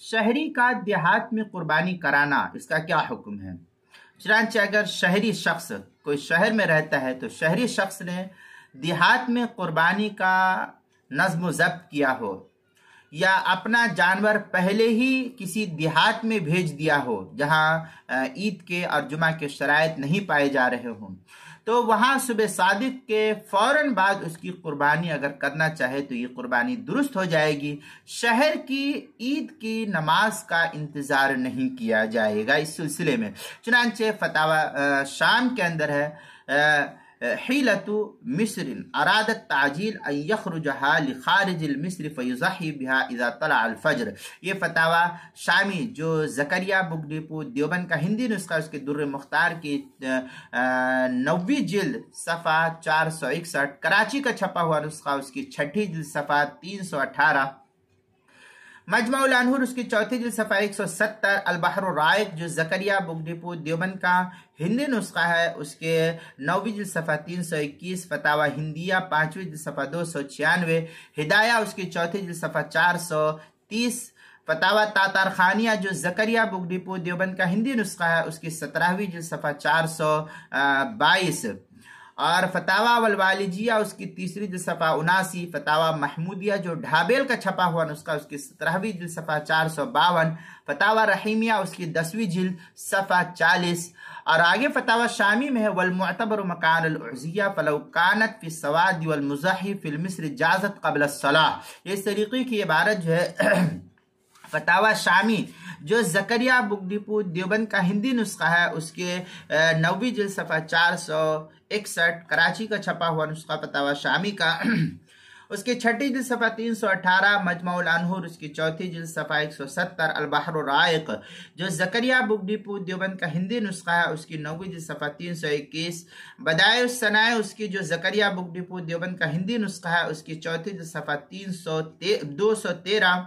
شہری کا دیہات میں قربانی کرانا اس کا کیا حکم ہے؟ چنانچہ اگر شہری شخص کوئی شہر میں رہتا ہے تو شہری شخص نے دیہات میں قربانی کا نظم و ضبط کیا ہو یا اپنا جانور پہلے ہی کسی دیہات میں بھیج دیا ہو جہاں عید کے اور جمعہ کے شرائط نہیں پائے جا رہے ہوں، تو وہاں صبح صادق کے فوراً بعد اس کی قربانی اگر کرنا چاہے تو یہ قربانی درست ہو جائے گی۔ شہر کی عید کی نماز کا انتظار نہیں کیا جائے گا اس سلسلے میں۔ چنانچہ فتاوی شام کے اندر ہے حیلت مصر ارادت تعجیل ان یخرجها لخارج المصر فیضحی بها اذا طلع الفجر۔ یہ فتاوی شامی جو زکریا بک ڈپو دیوبند کا ہندی نسخہ اس کے در مختار کی 90ویں جلد صفحہ 461، کراچی کا چھپا ہوا نسخہ اس کی 6ٹھی جلد صفحہ 318، مجمع الانہور اس کی 4تھی جلد صفحہ 170، البحر الرائق جو زکریا بک ڈپو دیوبند کا ہندی نسخہ ہے اس کے 9ویں جلد صفحہ 321، فتاوی ہندیہ 5ویں جلد صفحہ 296، ہدایہ اس کی 4تھی جلد صفحہ 430، فتاوی تاتار خانیہ جو زکریا بک ڈپو دیوبند کا ہندی نسخہ ہے اس کی 17ویں جلد صفحہ 422، اور فتاوی والوالجیہ اس کی 3ری جلد صفحہ 79، فتاوی محمودیہ جو ڈھابیل کا چھپا ہوا نسخہ اس کی 17ویں جلد صفحہ 452، فتاوی رحیمیہ اس کی 10ویں جلد صفحہ 40، اور آگے فتاوی شامی میں ہے والمعتبر مکان العزیہ فلو کانت فی السواد والمزحی فی المصر جازت قبل الصلاة۔ اس طریقے کی عبارت جو ہے فتاوی شامی جو زکریا بک ڈپو دیوبند کا ہندی نسخہ ہے اس کے 9ویں جلد صفحہ 461، کراچی کا چھپا ہوا نسخہ فتاوی شامی کا اس کی 6ٹھی جلد صفحہ 318، مجمع الانہور اس کی 4تھی جلد صفحہ 170، البحر الرائق جو زکریا بک ڈپو دیوبند کا ہندی نسخہ ہے اس کی 9ویں جلد صفحہ 321، بدائع الصنائع اس کی جو زکریا بک ڈپو دیوبند کا ہندی نسخہ ہے اس کی 4تھی جلد صفحہ 213،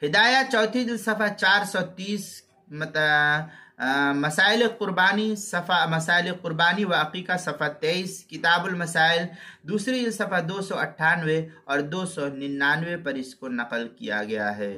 ہدایہ 4تھی جلد صفحہ 430، مسائل قربانی صفحہ مسائل قربانی و عقیقہ صفحہ 23، کتاب المسائل 2ری جلد صفحہ 298 اور 299 پر اس کو نقل کیا گیا ہے۔